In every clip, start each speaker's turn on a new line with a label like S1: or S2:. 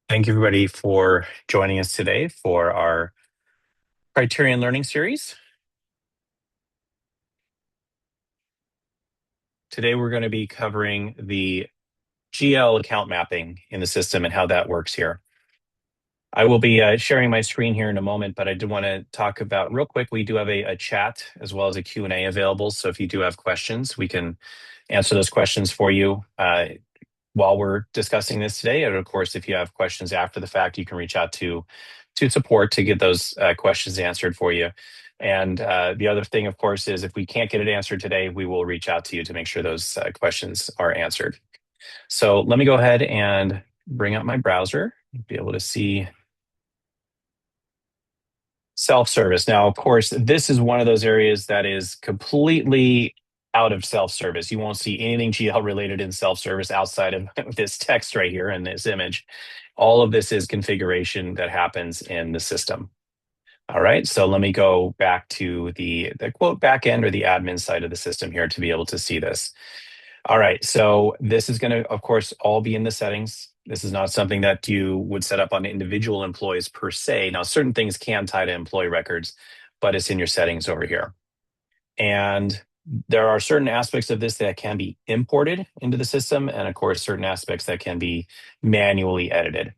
S1: Thank you, everybody, for joining us today for our Criterion Learning Series. Today, we're going to be covering the GL account mapping in the system and how that works here. I will be sharing my screen here in a moment, but I do want to talk about real quick. We do have a chat as well as a Q&A available. So if you do have questions, we can answer those questions for you while we're discussing this today. And of course, if you have questions after the fact, you can reach out to support to get those questions answered for you. And the other thing, of course, is if we can't get it answered today, we will reach out to you to make sure those questions are answered. So let me go ahead and bring up my browser, be able to see self-service. Now, of course, this is one of those areas that is completely out of self-service. You won't see anything GL related in self-service outside of this text right here in this image. All of this is configuration that happens in the system. All right, so let me go back to the quote backend or the admin side of the system here to be able to see this. All right, so this is going to, of course, all be in the settings. This is not something that you would set up on individual employees per se. Now, certain things can tie to employee records, but it's in your settings over here. And there are certain aspects of this that can be imported into the system, and of course, certain aspects that can be manually edited.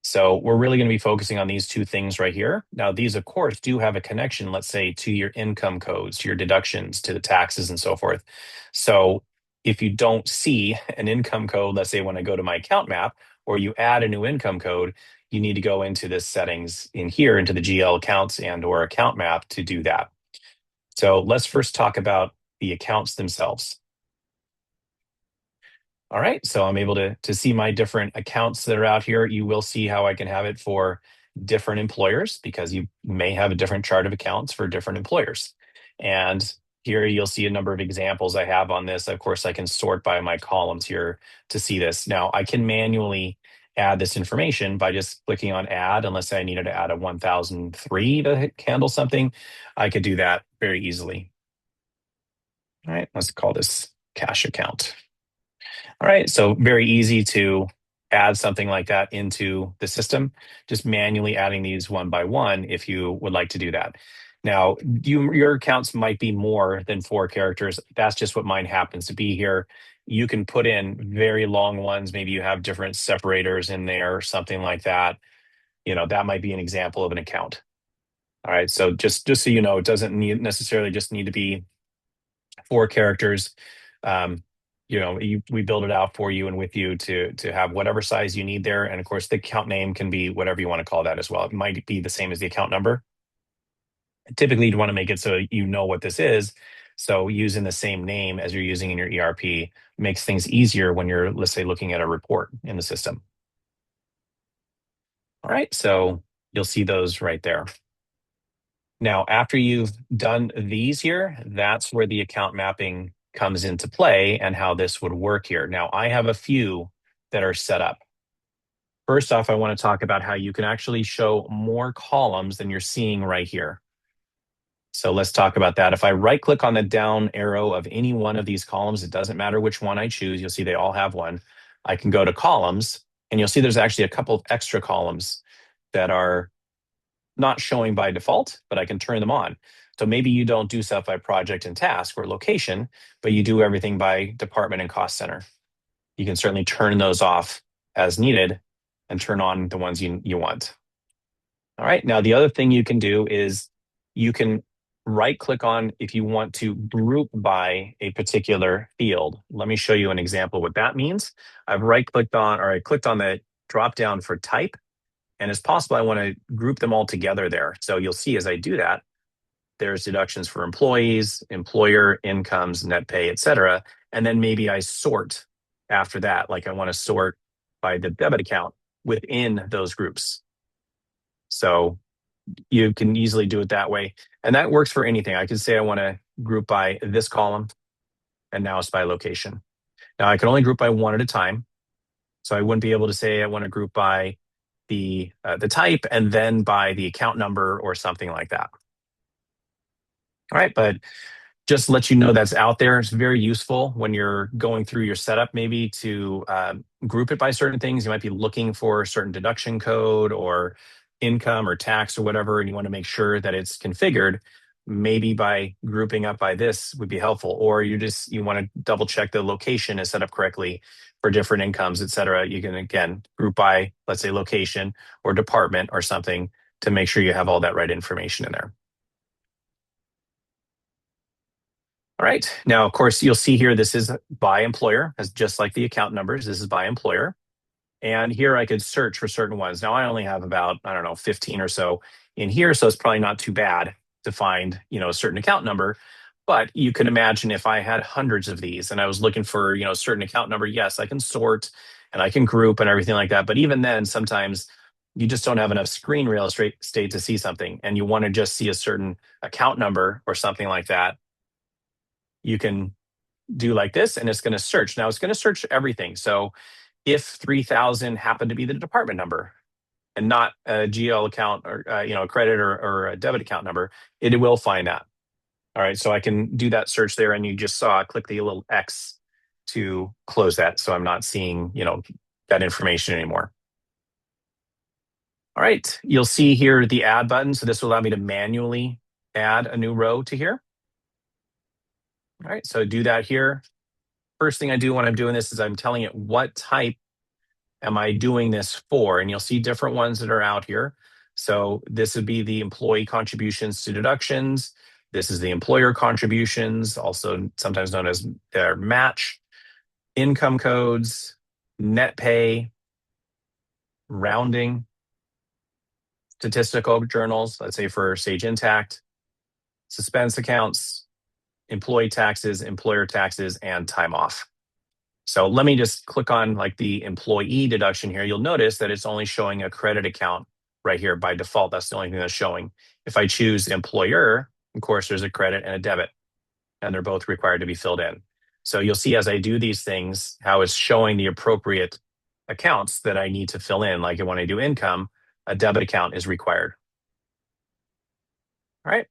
S1: So we're really going to be focusing on these two things right here. Now, these, of course, do have a connection, let's say, to your income codes, to your deductions, to the taxes, and so forth. So if you don't see an income code, let's say when I go to my account map, or you add a new income code, you need to go into this settings in here, into the GL accounts and or account map to do that. So let's first talk about the accounts themselves. All right, so I'm able to see my different accounts that are out here. You will see how I can have it for different employers because you may have a different chart of accounts for different employers. And here you'll see a number of examples I have on this. Of course, I can sort by my columns here to see this. Now, I can manually add this information by just clicking on add, unless I needed to add a 1003 to handle something. I could do that very easily. All right, let's call this cash account. All right, so very easy to add something like that into the system, just manually adding these one by one if you would like to do that. Now, your accounts might be more than 4 characters. That's just what mine happens to be here. You can put in very long ones. Maybe you have different separators in there or something like that. That might be an example of an account. All right, so just so you know, it doesn't necessarily just need to be 4 characters. We build it out for you and with you to have whatever size you need there. And of course, the account name can be whatever you want to call that as well. It might be the same as the account number. Typically, you'd want to make it so you know what this is. So using the same name as you're using in your ERP makes things easier when you're, let's say, looking at a report in the system. All right, so you'll see those right there. Now, after you've done these here, that's where the account mapping comes into play and how this would work here. Now, I have a few that are set up. First off, I want to talk about how you can actually show more columns than you're seeing right here. So let's talk about that. If I right click on the down arrow of any one of these columns, it doesn't matter which one I choose. You'll see they all have one. I can go to columns and you'll see there's actually a couple of extra columns that are not showing by default, but I can turn them on. So maybe you don't do stuff by project and task or location, but you do everything by department and cost center. You can certainly turn those off as needed and turn on the ones you want. All right, now the other thing you can do is you can right click on if you want to group by a particular field. Let me show you an example what that means. I've right clicked on, or I clicked on the drop down for type, and it's possible I want to group them all together there. So you'll see as I do that, there's deductions for employees, employer, incomes, net pay, et cetera. And then maybe I sort after that, like I want to sort by the debit account within those groups. So you can easily do it that way. And that works for anything. I can say I want to group by this column, and now it's by location. Now I can only group by one at a time. So I wouldn't be able to say I want to group by the type and then by the account number or something like that. All right, but just let you know that's out there. It's very useful when you're going through your setup, maybe to group it by certain things. You might be looking for a certain deduction code or income or tax or whatever, and you want to make sure that it's configured. Maybe by grouping up by this would be helpful. Or you want to double check the location is set up correctly for different incomes, et cetera. You can, again, group by, let's say, location or department or something to make sure you have all that right information in there. All right. Now, of course, you'll see here this is by employer, as just like the account numbers. This is by employer. And here I could search for certain ones. Now I only have about, I don't know, 15 or so in here, so it's probably not too bad to find, a certain account number. But you can imagine if I had hundreds of these and I was looking for, a certain account number, yes, I can sort and I can group and everything like that. But even then, sometimes you just don't have enough screen real estate to see something and you want to just see a certain account number or something like that. You can do like this and it's going to search. Now it's going to search everything. So if 3000 happened to be the department number and not a GL account or a credit or a debit account number, it will find that. All right, so I can do that search there, and you just saw click the little X to close that, so I'm not seeing that information anymore. All right, you'll see here the add button. So this will allow me to manually add a new row to here. All right, so do that here. First thing I do when I'm doing this is I'm telling it what type am I doing this for? And you'll see different ones that are out here. So this would be the employee contributions to deductions. This is the employer contributions, also sometimes known as their match, income codes, net pay, rounding, statistical journals, let's say for Sage Intacct, suspense accounts, employee taxes, employer taxes, and time off. So let me just click on like the employee deduction here. You'll notice that it's only showing a credit account right here by default. That's the only thing that's showing. If I choose employer, of course, there's a credit and a debit, and they're both required to be filled in. So you'll see as I do these things, how it's showing the appropriate accounts that I need to fill in. Like when I do income, a debit account is required. All right.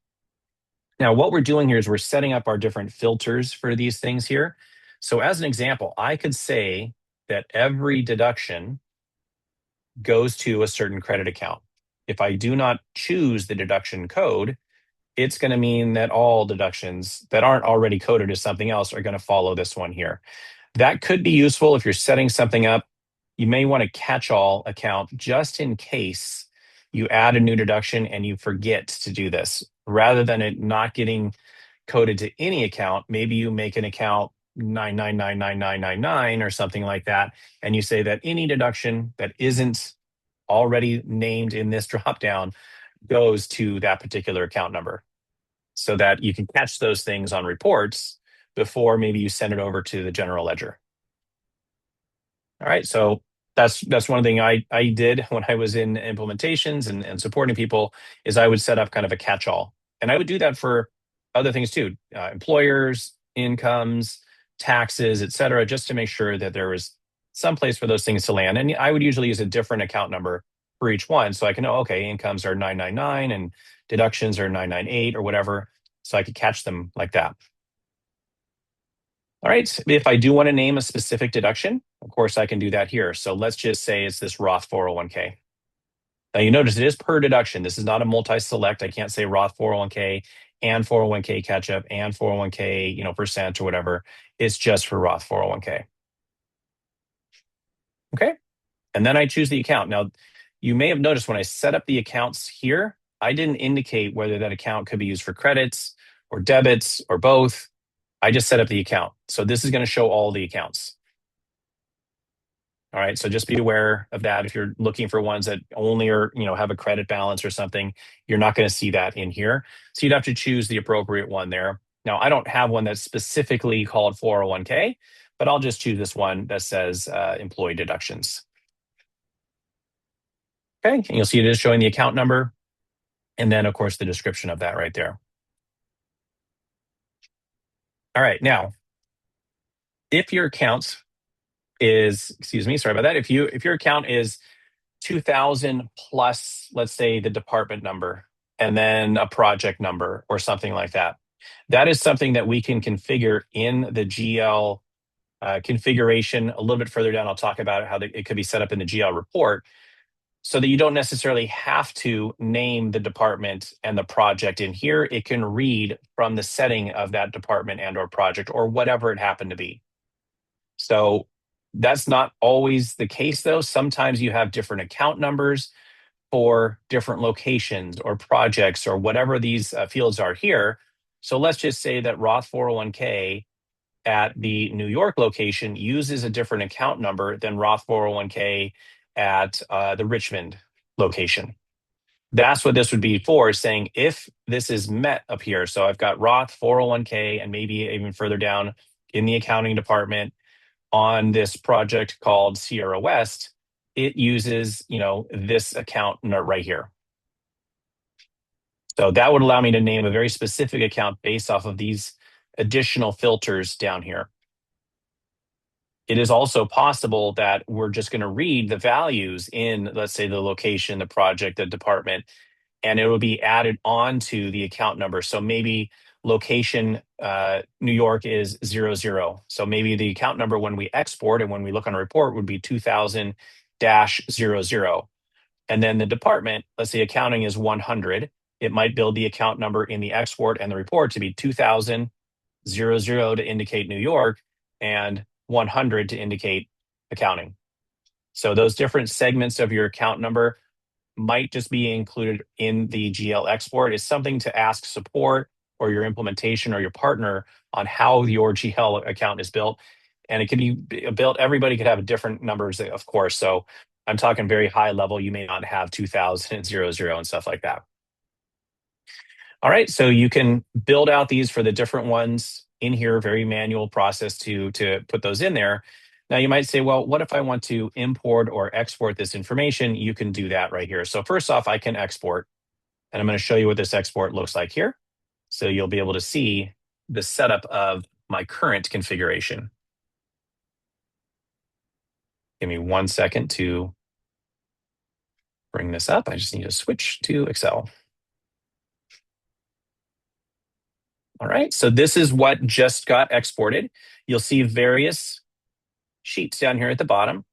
S1: Now, what we're doing here is we're setting up our different filters for these things here. So as an example, I could say that every deduction goes to a certain credit account. If I do not choose the deduction code, it's going to mean that all deductions that aren't already coded as something else are going to follow this one here. That could be useful if you're setting something up. You may want a catch-all account just in case you add a new deduction and you forget to do this. Rather than it not getting coded to any account, maybe you make an account 9999999 or something like that, and you say that any deduction that isn't already named in this dropdown goes to that particular account number, so that you can catch those things on reports before maybe you send it over to the general ledger. All right, so that's one thing I did when I was in implementations and supporting people is I would set up kind of a catch-all. And I would do that for other things too, employers, incomes, taxes, et cetera, just to make sure that there was some place for those things to land. And I would usually use a different account number for each one. So I can know, okay, incomes are 999 and deductions are 998 or whatever. So I could catch them like that. All right, if I do want to name a specific deduction, of course, I can do that here. So let's just say it's this Roth 401k. Now you notice it is per deduction. This is not a multi-select. I can't say Roth 401k and 401k catch-up and 401k, percent or whatever. It's just for Roth 401k. Okay, and then I choose the account. Now, you may have noticed when I set up the accounts here, I didn't indicate whether that account could be used for credits or debits or both. I just set up the account. So this is going to show all the accounts. All right, so just be aware of that. If you're looking for ones that only are, have a credit balance or something, you're not going to see that in here. So you'd have to choose the appropriate one there. Now, I don't have one that's specifically called 401k, but I'll just choose this one that says employee deductions. Okay, and you'll see it is showing the account number, and then, of course, the description of that right there. All right, now, if your account is, sorry about that. If your account is 2000 plus, let's say, the department number and then a project number or something like that, That is something that we can configure in the GL configuration. A little bit further down, I'll talk about how it could be set up in the GL report so that you don't necessarily have to name the department and the project in here. It can read from the setting of that department and or project or whatever it happened to be. So that's not always the case, though. Sometimes you have different account numbers for different locations or projects or whatever these fields are here. So let's just say that Roth 401k at the New York location uses a different account number than Roth 401k at the Richmond location. That's what this would be for, saying if this is met up here. So I've got Roth 401k and maybe even further down in the accounting department on this project called Sierra West, it uses, this account right here. So that would allow me to name a very specific account based off of these additional filters down here. It is also possible that we're just going to read the values in, let's say, the location, the project, the department, and it will be added onto the account number. So maybe location New York is 00. So maybe the account number when we export and when we look on a report would be 2000-00. And then the department, let's say accounting is 100. It might build the account number in the export and the report to be 2000-00 to indicate New York and 100 to indicate accounting. So those different segments of your account number might just be included in the GL export. Is something to ask support or your implementation or your partner on how your GL account is built. And it can be built, everybody could have different numbers, of course. So I'm talking very high level. You may not have 2000-00 and stuff like that. All right, so you can build out these for the different ones in here, very manual process to put those in there. Now you might say, well, what if I want to import or export this information? You can do that right here. So first off, I can export, and I'm going to show you what this export looks like here. So you'll be able to see the setup of my current configuration. Give me 1 second to bring this up. I just need to switch to Excel. All right, so this is what just got exported. You'll see various sheets down here at the bottom.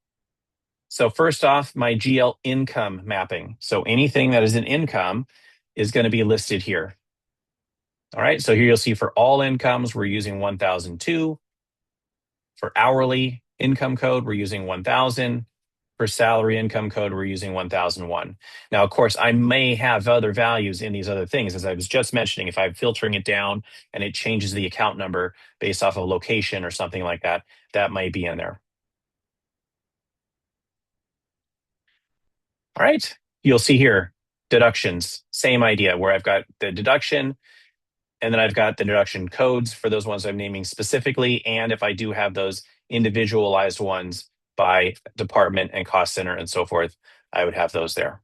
S1: So first off, my GL income mapping. So anything that is an income is going to be listed here. All right, so here you'll see for all incomes, we're using 1002. For hourly income code, we're using 1000. For salary income code, we're using 1001. Now, of course, I may have other values in these other things. As I was just mentioning, if I'm filtering it down and it changes the account number based off of location or something like that, that might be in there. All right, you'll see here, deductions, same idea, where I've got the deduction, and then I've got the deduction codes for those ones I'm naming specifically, and if I do have those individualized ones by department and cost center and so forth, I would have those there.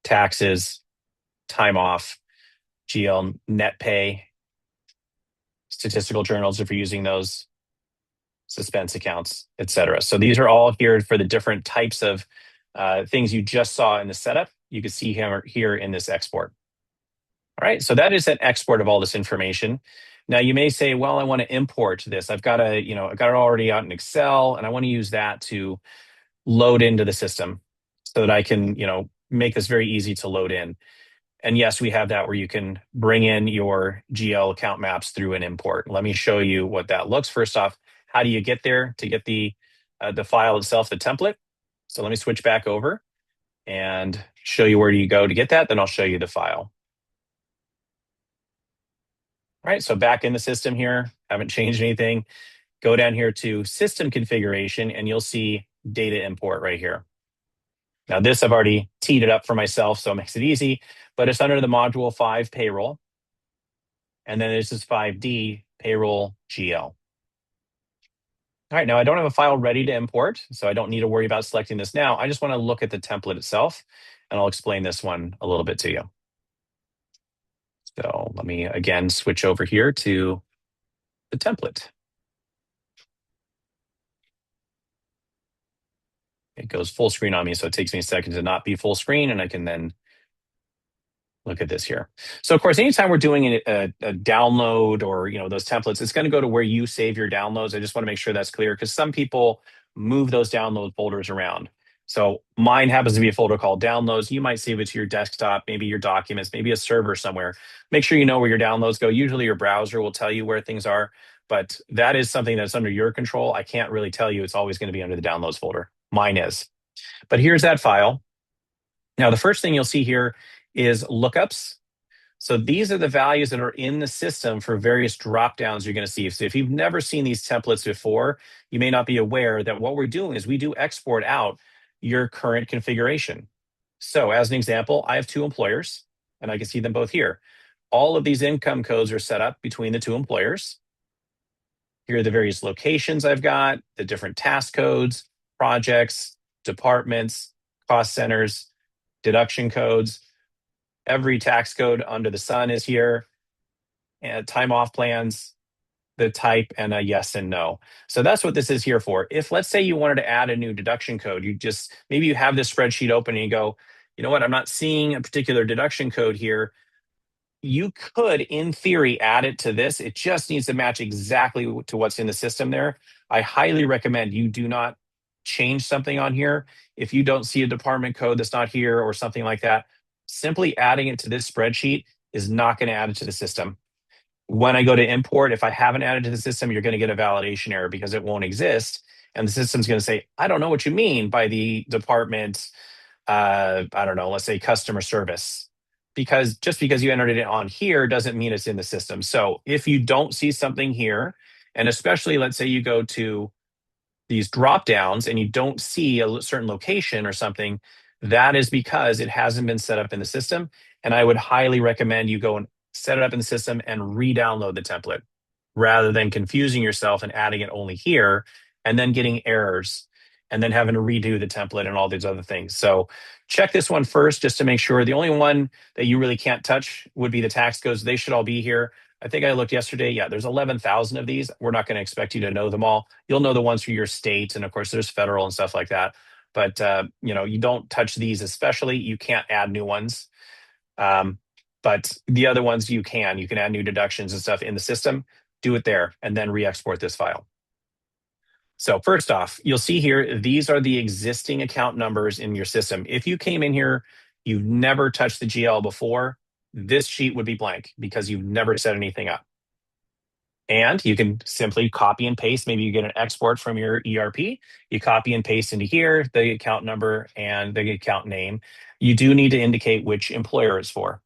S1: Taxes, time off, GL net pay, statistical journals if you're using those, suspense accounts, etc. So these are all here for the different types of things you just saw in the setup. You can see here in this export. All right, so that is an export of all this information. Now you may say, well, I want to import this. I've got I got it already out in Excel, and I want to use that to load into the system so that I can, make this very easy to load in. And yes, we have that where you can bring in your GL account maps through an import. Let me show you what that looks. First off, how do you get there to get the file itself, the template? So let me switch back over and show you where do you go to get that. Then I'll show you the file. All right, so back in the system here, haven't changed anything. Go down here to system configuration and you'll see data import right here. Now this I've already teed it up for myself, so it makes it easy, but it's under the module 5 payroll. And then this is 5D payroll GL. All right, now I don't have a file ready to import, so I don't need to worry about selecting this now. I just want to look at the template itself, and I'll explain this one a little bit to you. So let me again switch over here to the template. It goes full screen on me, so it takes me a second to not be full screen, and I can then look at this here. So of course, anytime we're doing a download or those templates, it's going to go to where you save your downloads. I just want to make sure that's clear because some people move those download folders around. So mine happens to be a folder called downloads. You might save it to your desktop, maybe your documents, maybe a server somewhere. Make sure you know where your downloads go. Usually your browser will tell you where things are, but that is something that's under your control. I can't really tell you. It's always going to be under the downloads folder. Mine is. But here's that file. Now, the first thing you'll see here is lookups. So these are the values that are in the system for various drop downs you're going to see. So if you've never seen these templates before, you may not be aware that what we're doing is we do export out your current configuration. So as an example, I have two employers and I can see them both here. All of these income codes are set up between the two employers. Here are the various locations I've got, the different task codes, projects, departments, cost centers, deduction codes. Every tax code under the sun is here, and time off plans, the type, and a yes and no. So that's what this is here for. If let's say you wanted to add a new deduction code, maybe you have this spreadsheet open and you go, you know what, I'm not seeing a particular deduction code here. You could, in theory, add it to this. It just needs to match exactly to what's in the system there. I highly recommend you do not change something on here. If you don't see a department code that's not here or something like that, simply adding it to this spreadsheet is not going to add it to the system. When I go to import, if I haven't added to the system, you're going to get a validation error because it won't exist. And the system's going to say, I don't know what you mean by the department, I don't know, let's say customer service. Because just because you entered it on here doesn't mean it's in the system. So if you don't see something here, and especially let's say you go to these drop downs and you don't see a certain location or something, that is because it hasn't been set up in the system. And I would highly recommend you go and set it up in the system and re-download the template rather than confusing yourself and adding it only here and then getting errors and then having to redo the template and all these other things. So check this one first just to make sure. The only one that you really can't touch would be the tax codes. They should all be here. I think I looked yesterday. Yeah, there's 11,000 of these. We're not going to expect you to know them all. You'll know the ones for your state, and of course, there's federal and stuff like that. But you don't touch these, especially. You can't add new ones. But the other ones you can. You can add new deductions and stuff in the system. Do it there, and then re-export this file. So first off, you'll see here, these are the existing account numbers in your system. If you came in here, you've never touched the GL before, this sheet would be blank because you've never set anything up. And you can simply copy and paste. Maybe you get an export from your ERP. You copy and paste into here the account number and the account name. You do need to indicate which employer it's for.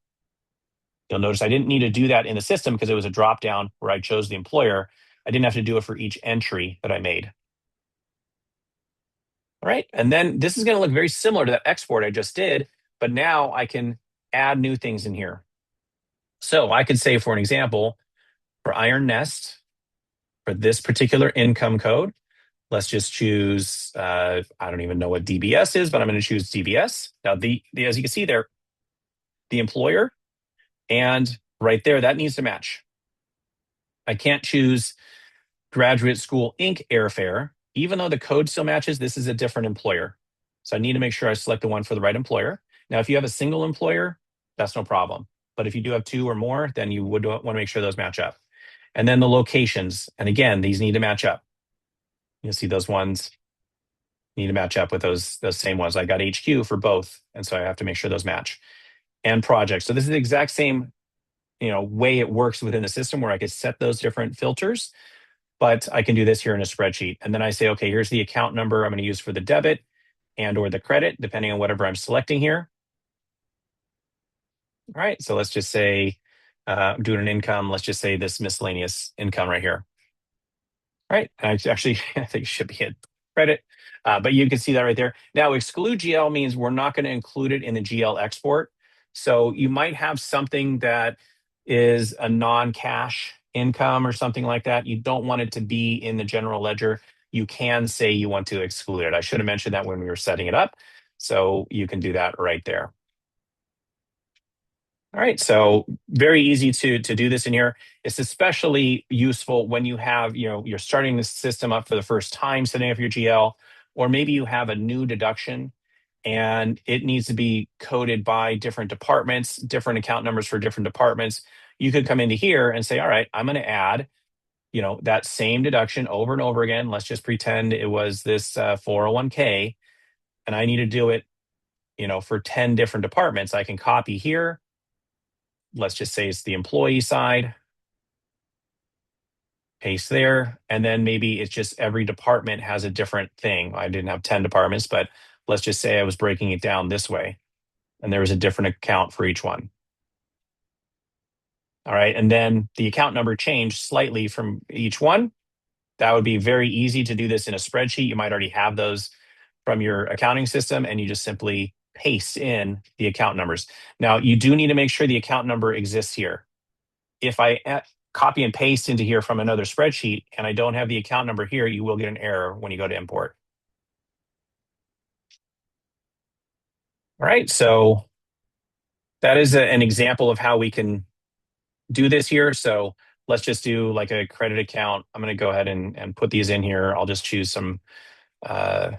S1: You'll notice I didn't need to do that in the system because it was a drop down where I chose the employer. I didn't have to do it for each entry that I made. All right, and then this is going to look very similar to that export I just did, but now I can add new things in here. So I could say, for an example, for Iron Nest, for this particular income code, let's just choose, I don't even know what DBS is, but I'm going to choose DBS. Now, as you can see there, the employer, and right there, that needs to match. I can't choose Graduate School Inc. airfare. Even though the code still matches, this is a different employer. So I need to make sure I select the one for the right employer. Now, if you have a single employer, that's no problem. But if you do have two or more, then you would want to make sure those match up. And then the locations. And again, these need to match up. You'll see those ones need to match up with those same ones. I got HQ for both. And so I have to make sure those match. And projects. So this is the exact same way it works within the system where I could set those different filters. But I can do this here in a spreadsheet. And then I say, okay, here's the account number I'm going to use for the debit and or the credit, depending on whatever I'm selecting here. All right, so let's just say I'm doing an income. Let's just say this miscellaneous income right here. All right, I think it should be a credit, but you can see that right there. Now, exclude GL means we're not going to include it in the GL export. So you might have something that is a non-cash income or something like that. You don't want it to be in the general ledger. You can say you want to exclude it. I should have mentioned that when we were setting it up. So you can do that right there. All right, so very easy to do this in here. It's especially useful when you have, you're starting the system up for the first time, setting up your GL, or maybe you have a new deduction and it needs to be coded by different departments, different account numbers for different departments. You could come into here and say, all right, I'm going to add, that same deduction over and over again. Let's just pretend it was this 401k, and I need to do it, for 10 different departments. I can copy here. Let's just say it's the employee side, paste there, and then maybe it's just every department has a different thing. I didn't have 10 departments, but let's just say I was breaking it down this way, and there was a different account for each one. All right, and then the account number changed slightly from each one. That would be very easy to do this in a spreadsheet. You might already have those from your accounting system, and you just simply paste in the account numbers. Now, you do need to make sure the account number exists here. If I copy and paste into here from another spreadsheet and I don't have the account number here, you will get an error when you go to import. All right, so that is an example of how we can do this here. So let's just do like a credit account. I'm going to go ahead and put these in here. I'll just choose some. I'm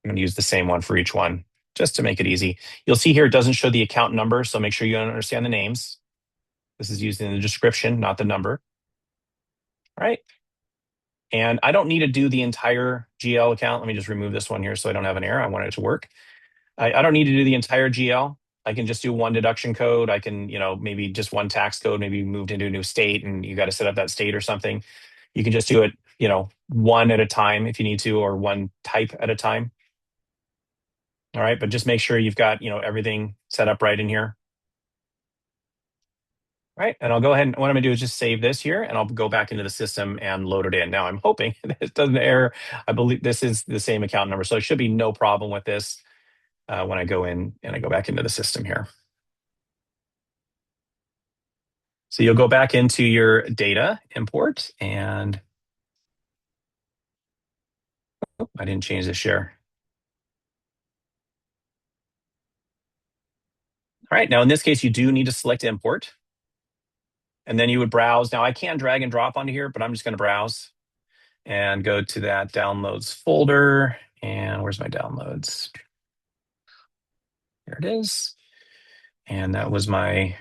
S1: going to use the same one for each one just to make it easy. You'll see here it doesn't show the account number, so make sure you understand the names. This is used in the description, not the number. All right. And I don't need to do the entire GL account. Let me just remove this one here so I don't have an error. I want it to work. I don't need to do the entire GL. I can just do one deduction code. I can, maybe just one tax code, maybe you moved into a new state and you got to set up that state or something. You can just do it, one at a time if you need to, or one type at a time. All right, but just make sure you've got, everything set up right in here. All right, and I'll go ahead and what I'm gonna do is just save this here and I'll go back into the system and load it in. Now I'm hoping this doesn't error. I believe this is the same account number, so there should be no problem with this when I go in and I go back into the system here. So you'll go back into your data import and I didn't change the share. All right, now in this case, you do need to select import. And then you would browse. Now I can drag and drop onto here, but I'm just going to browse and go to that downloads folder. And where's my downloads? There it is. And that was my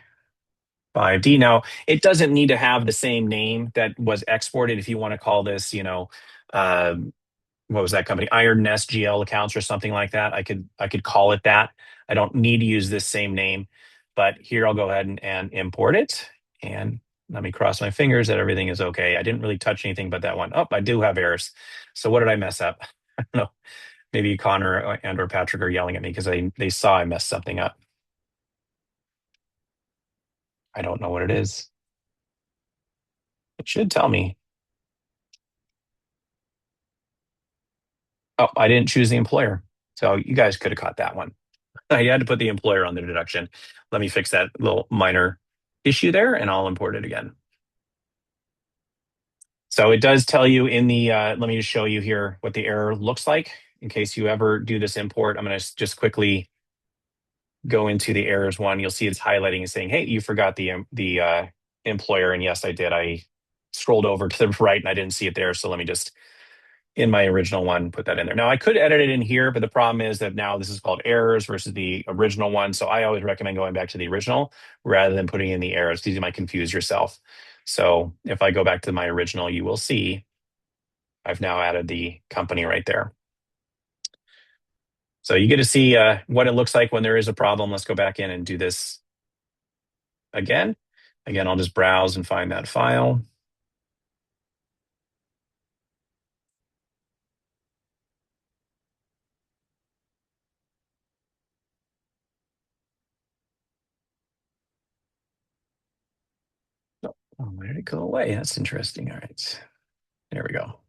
S1: 5D. Now, it doesn't need to have the same name that was exported. If you want to call this, what was that company? Iron Nest GL accounts or something like that. I could call it that. I don't need to use this same name, but here I'll go ahead and import it. And let me cross my fingers that everything is okay. I didn't really touch anything but that one. Oh, I do have errors. So what did I mess up? I don't know. Maybe Connor and or Patrick are yelling at me because they saw I messed something up. I don't know what it is. It should tell me. Oh, I didn't choose the employer. So you guys could have caught that one. I had to put the employer on the deduction. Let me fix that little minor issue there and I'll import it again. So it does tell you in the, let me just show you here what the error looks like in case you ever do this import. I'm going to just quickly go into the errors one. You'll see it's highlighting and saying, hey, you forgot the employer. And yes, I did. I scrolled over to the right and I didn't see it there. So let me just, in my original one, put that in there. Now I could edit it in here, but the problem is that now this is called errors versus the original one. So I always recommend going back to the original rather than putting in the errors because you might confuse yourself. So if I go back to my original, you will see I've now added the company right there. So you get to see what it looks like when there is a problem. Let's go back in and do this again. Again, I'll just browse and find that file. Oh, where did it go away? That's interesting. All right, there we go.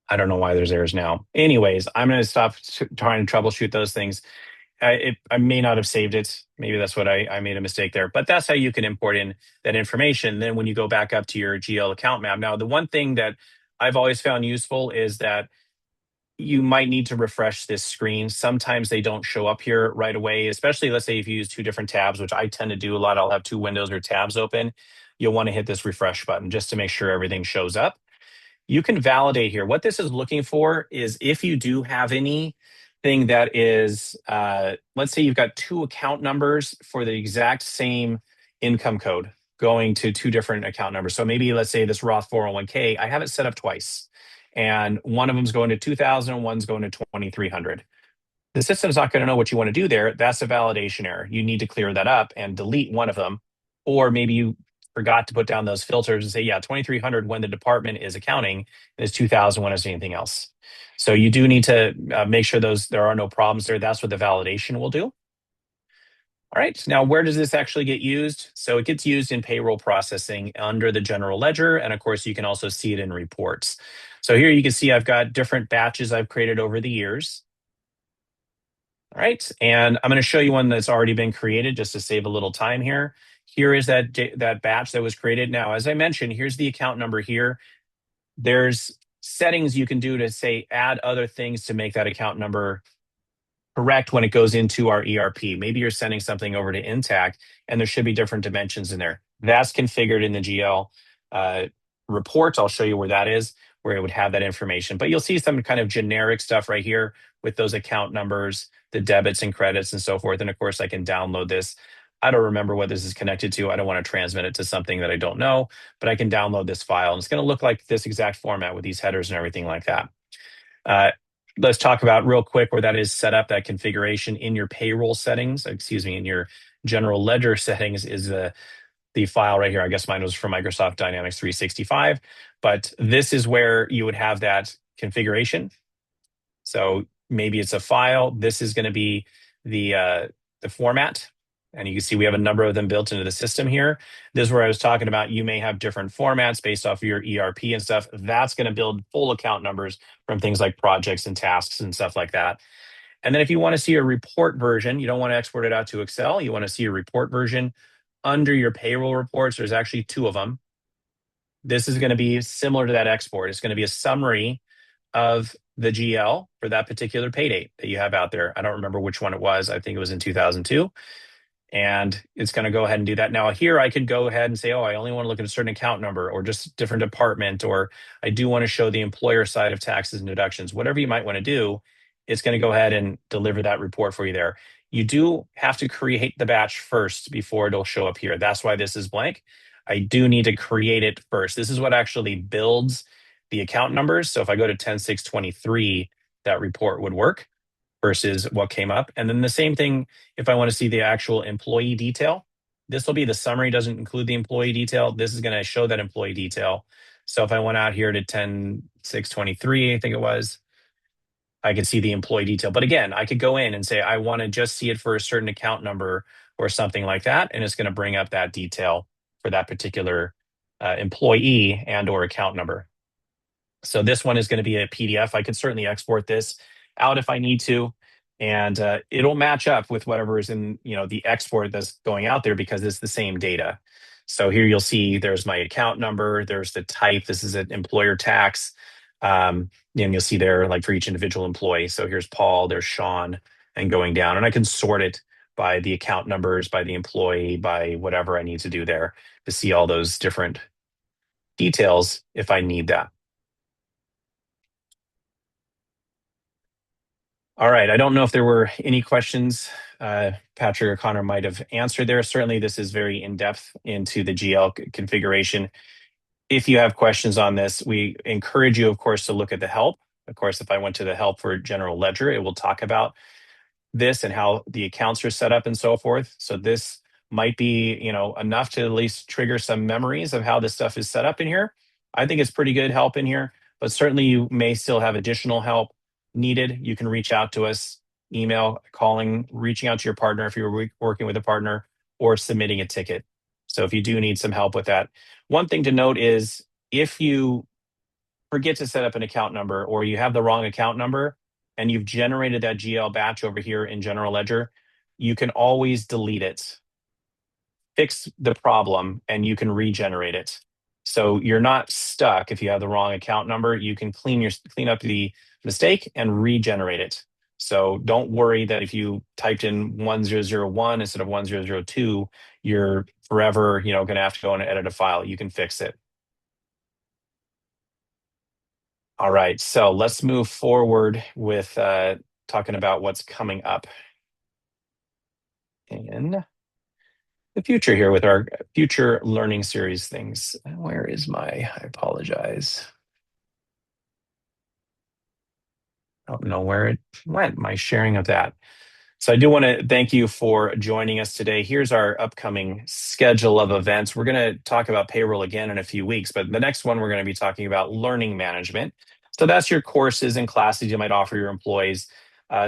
S1: I don't know why there's errors now. Anyways, I'm going to stop trying to troubleshoot those things. I may not have saved it. Maybe that's what I made a mistake there. But that's how you can import in that information. Then when you go back up to your GL account map. Now, the one thing that I've always found useful is that you might need to refresh this screen. Sometimes they don't show up here right away, especially let's say if you use two different tabs, which I tend to do a lot. I'll have two windows or tabs open. You'll want to hit this refresh button just to make sure everything shows up. you can validate here. What this is looking for is if you do have anything that is, let's say you've got two account numbers for the exact same income code going to two different account numbers. So maybe let's say this Roth 401k, I have it set up twice, and one of them's going to 2,000, one's going to 2,300. The system's not going to know what you want to do there. That's a validation error. You need to clear that up and delete one of them. Or maybe you forgot to put down those filters and say, yeah, 2,300 when the department is accounting is 2,000 when it's anything else. So you do need to make sure there are no problems there. That's what the validation will do. All right, now where does this actually get used? So it gets used in payroll processing under the general ledger. And of course, you can also see it in reports. So here you can see I've got different batches I've created over the years. All right, and I'm going to show you one that's already been created just to save a little time here. Here is that batch that was created. Now, as I mentioned, here's the account number here. There's settings you can do to say add other things to make that account number correct when it goes into our ERP. Maybe you're sending something over to Intact and there should be different dimensions in there. That's configured in the GL report. I'll show you where that is, where it would have that information. But you'll see some kind of generic stuff right here with those account numbers, the debits and credits and so forth. And of course, I can download this. I don't remember what this is connected to. I don't want to transmit it to something that I don't know, but I can download this file. And it's going to look like this exact format with these headers and everything like that. Let's talk about real quick where that is set up, that configuration in your payroll settings, in your general ledger settings is the file right here. I guess mine was from Microsoft Dynamics 365, but this is where you would have that configuration. So maybe it's a file. This is going to be the format. And you can see we have a number of them built into the system here. This is where I was talking about you may have different formats based off of your ERP and stuff. That's going to build full account numbers from things like projects and tasks and stuff like that. And then if you want to see a report version, you don't want to export it out to Excel. You want to see a report version under your payroll reports. There's actually two of them. This is going to be similar to that export. It's going to be a summary of the GL for that particular pay date that you have out there. I don't remember which one it was. I think it was in 2002. And it's going to go ahead and do that. Now here I could go ahead and say, oh, I only want to look at a certain account number or just different department, or I do want to show the employer side of taxes and deductions. Whatever you might want to do, it's going to go ahead and deliver that report for you there. You do have to create the batch first before it'll show up here. That's why this is blank. I do need to create it first. This is what actually builds the account numbers. So if I go to 10623, that report would work versus what came up. And then the same thing, if I want to see the actual employee detail, this will be the summary, doesn't include the employee detail. This is going to show that employee detail. So if I went out here to 10623, I think it was, I could see the employee detail. But again, I could go in and say, I want to just see it for a certain account number or something like that. And it's going to bring up that detail for that particular employee and or account number. So this one is going to be a PDF. I could certainly export this out if I need to, and it'll match up with whatever is in the export that's going out there because it's the same data. So here you'll see there's my account number, there's the type. This is an employer tax, and you'll see there like for each individual employee. So here's Paul, there's Sean, and going down, and I can sort it by the account numbers, by the employee, by whatever I need to do there to see all those different details if I need that. All right. I don't know if there were any questions Patrick or Connor might have answered there. Certainly, this is very in-depth into the GL configuration. If you have questions on this, we encourage you, of course, to look at the help. Of course, if I went to the help for General Ledger, it will talk about this and how the accounts are set up and so forth. So this might be, enough to at least trigger some memories of how this stuff is set up in here. I think it's pretty good help in here, but certainly you may still have additional help needed. You can reach out to us, email, calling, reaching out to your partner if you're working with a partner, or submitting a ticket. So if you do need some help with that, one thing to note is if you forget to set up an account number or you have the wrong account number and you've generated that GL batch over here in General Ledger, you can always delete it, fix the problem, and you can regenerate it. So you're not stuck if you have the wrong account number. You can clean up the mistake and regenerate it. So don't worry that if you typed in 1001 instead of 1002, you're forever, going to have to go and edit a file. You can fix it. All right, so let's move forward with talking about what's coming up in the future here with our future learning series things. Where is I apologize. I don't know where it went, my sharing of that. So I do want to thank you for joining us today. Here's our upcoming schedule of events. We're going to talk about payroll again in a few weeks, but the next one we're going to be talking about learning management. So that's your courses and classes you might offer your employees,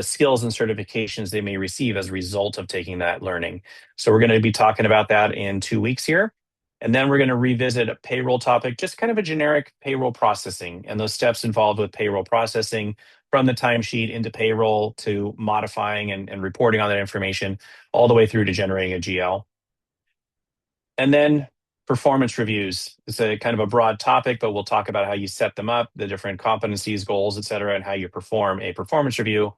S1: skills and certifications they may receive as a result of taking that learning. So we're going to be talking about that in 2 weeks here. And then we're going to revisit a payroll topic, just kind of a generic payroll processing and those steps involved with payroll processing from the timesheet into payroll to modifying and reporting on that information, all the way through to generating a GL. And then performance reviews. It's a kind of a broad topic, but we'll talk about how you set them up, the different competencies, goals, et cetera, and how you perform a performance review.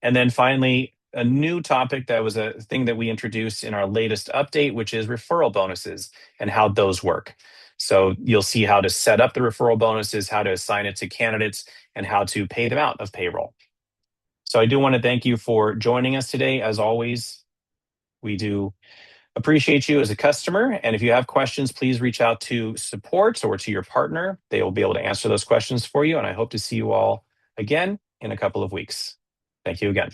S1: And then finally, a new topic that was a thing that we introduced in our latest update, which is referral bonuses and how those work. So you'll see how to set up the referral bonuses, how to assign it to candidates, and how to pay them out of payroll. So I do want to thank you for joining us today. As always, we do appreciate you as a customer. And if you have questions, please reach out to support or to your partner. They will be able to answer those questions for you. And I hope to see you all again in a couple of weeks. Thank you again.